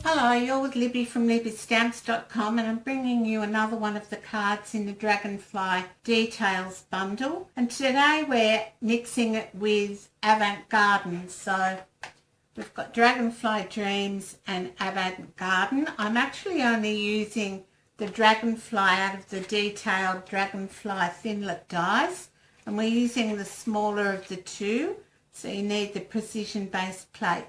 Hello, you're with Libby from libbystamps.com and I'm bringing you another one of the cards in the Dragonfly Details bundle, and today we're mixing it with Avant Garden. So we've got Dragonfly Dreams and Avant Garden. I'm actually only using the Dragonfly out of the detailed Dragonfly Thinlit dies, and we're using the smaller of the two, so you need the precision base plate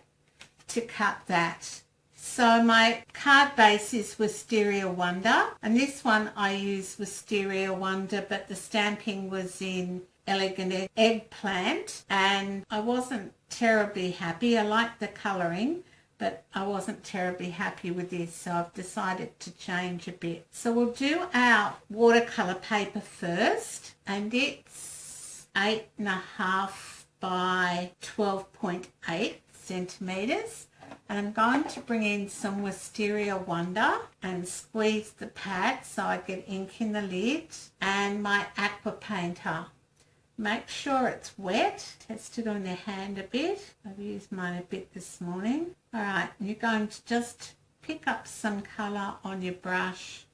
to cut that. So my card base is Wisteria Wonder, and this one I use Wisteria Wonder, but the stamping was in Elegant Eggplant, and I wasn't terribly happy. I liked the colouring, but I wasn't terribly happy with this, so I've decided to change a bit. So we'll do our watercolour paper first, and it's 8.5 by 12.8 centimetres. And I'm going to bring in some Wisteria Wonder and squeeze the pad so I get ink in the lid, and my aqua painter. Make sure it's wet. Test it on your hand a bit. I've used mine a bit this morning. Alright, you're going to just pick up some colour on your brush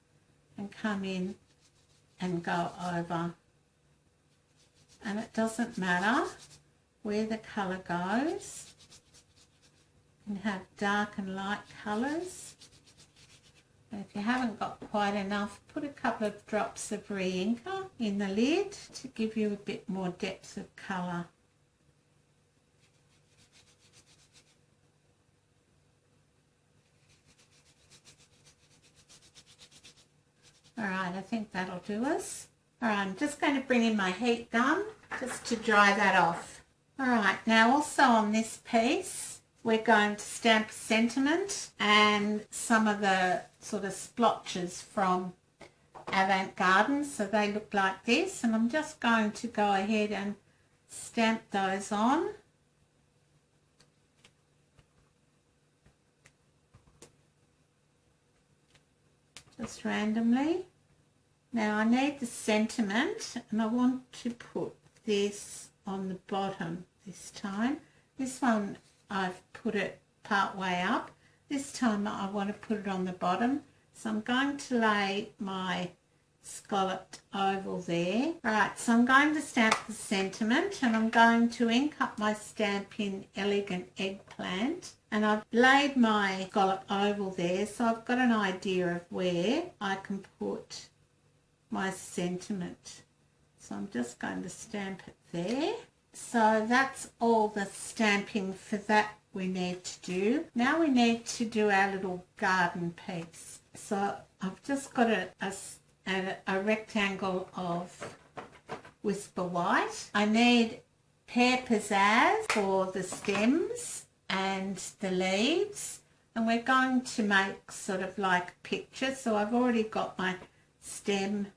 and come in and go over. And it doesn't matter where the colour goes. You can have dark and light colours. And if you haven't got quite enough, put a couple of drops of re-inker in the lid to give you a bit more depth of colour. Alright, I think that'll do us. Alright, I'm just going to bring in my heat gun just to dry that off. Alright, now also on this piece, we're going to stamp sentiment and some of the sort of splotches from Avant Garden, so they look like this, and I'm just going to go ahead and stamp those on. Just randomly. Now I need the sentiment, and I want to put this on the bottom this time. This one I've put it part way up. This time I want to put it on the bottom. So I'm going to lay my scalloped oval there. Alright, so I'm going to stamp the sentiment, and I'm going to ink up my stamp in Elegant Eggplant. And I've laid my scalloped oval there, so I've got an idea of where I can put my sentiment. So I'm just going to stamp it there. So that's all the stamping for that we need to do. Now we need to do our little garden piece. So I've just got a rectangle of Whisper White. I need Pear Pizzazz for the stems and the leaves. And we're going to make sort of like a picture. So I've already got my stem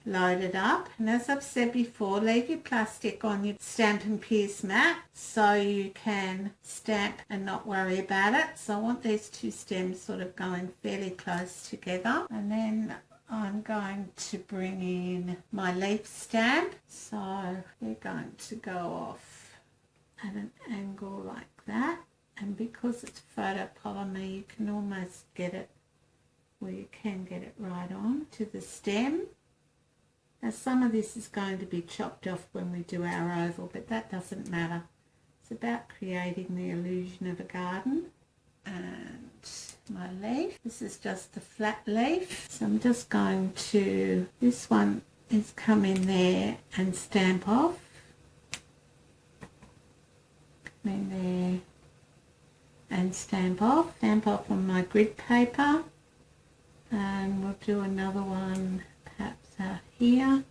loaded up, and as I've said before, leave your plastic on your Stampin' Pierce mat so you can stamp and not worry about it. So I want these two stems sort of going fairly close together, and then I'm going to bring in my leaf stamp. So we're going to go off at an angle like that, and because it's photopolymer you can almost get it where you can get it right on to the stem. Now some of this is going to be chopped off when we do our oval, but that doesn't matter. It's about creating the illusion of a garden. And my leaf, this is just the flat leaf. So I'm just going to, this one is come in there and stamp off. Come in there and stamp off. Stamp off on my grid paper. And we'll do another one perhaps out here,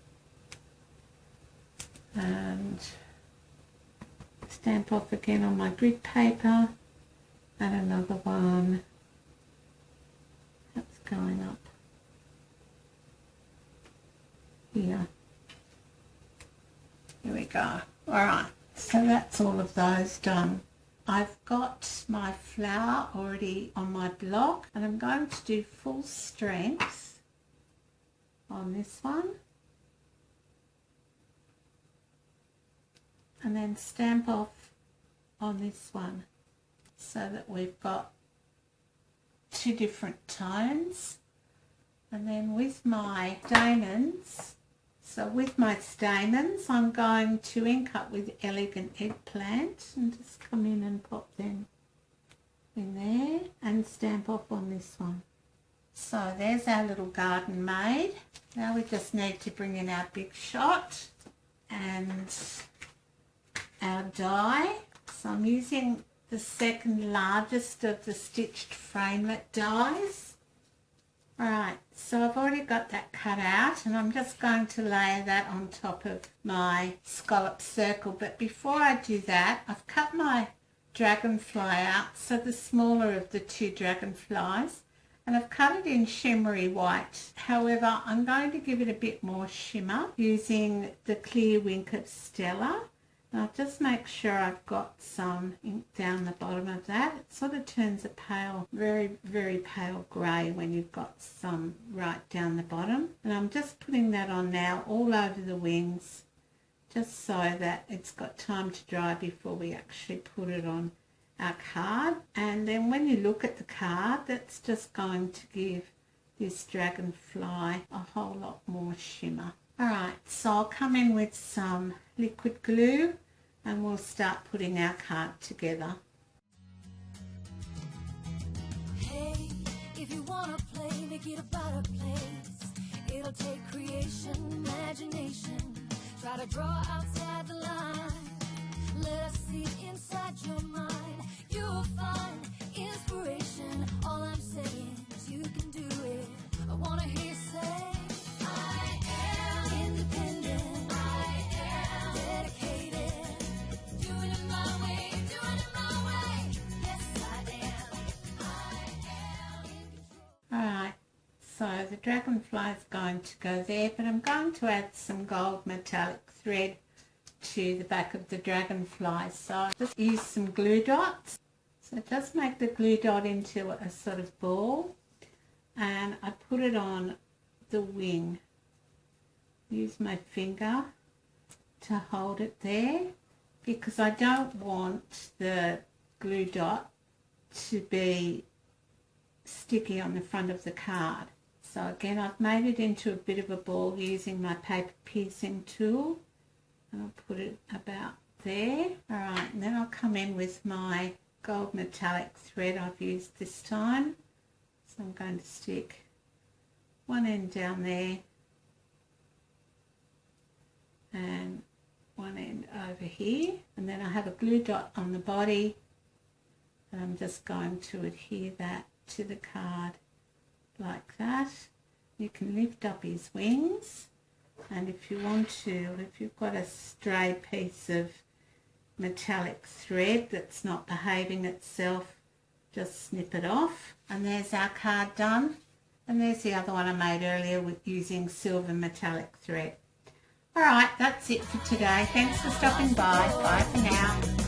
and stamp off again on my grid paper, and another one that's going up here. Here we go. Alright, so that's all of those done. I've got my flower already on my block, and I'm going to do full strength on this one, and then stamp off on this one so that we've got two different tones. And then with my stamens, I'm going to ink up with Elegant Eggplant and just come in and pop them in there and stamp off on this one. So there's our little garden made. Now we just need to bring in our big shot and our die. So I'm using the second largest of the stitched framelit dies. Alright, so I've already got that cut out and I'm just going to layer that on top of my scallop circle. But before I do that, I've cut my dragonfly out, so the smaller of the two dragonflies, and I've cut it in shimmery white. However, I'm going to give it a bit more shimmer using the clear wink of Stella. And I'll just make sure I've got some ink down the bottom of that. It sort of turns a pale, very, very pale grey when you've got some right down the bottom. And I'm just putting that on now all over the wings, just so that it's got time to dry before we actually put it on our card. And then when you look at the card, that's just going to give this dragonfly a whole lot more shimmer. Alright, so I'll come in with some liquid glue and we'll start putting our card together. Hey, if you wanna play, make it a better place. It'll take creation, imagination. Try to draw outside the line. Let us see inside your mind. You'll find inspiration. All I'm saying is you can do it. I wanna hear you say, I am independent. I am dedicated. Doing it my way, doing it my way. Yes, I am. I am in control. Alright, so the dragonfly is going to go there, but I'm going to add some gold metallic thread to the back of the dragonfly. So just use some glue dots. So just make the glue dot into a sort of ball and I put it on the wing. Use my finger to hold it there because I don't want the glue dot to be sticky on the front of the card. So again, I've made it into a bit of a ball using my paper piercing tool. And I'll put it about there. Alright, and then I'll come in with my gold metallic thread I've used this time. So I'm going to stick one end down there and one end over here. And then I have a glue dot on the body and I'm just going to adhere that to the card like that. You can lift up his wings. And if you want to, if you've got a stray piece of metallic thread that's not behaving itself, just snip it off. And there's our card done. And there's the other one I made earlier with using silver metallic thread. Alright, that's it for today. Thanks for stopping by. Bye for now.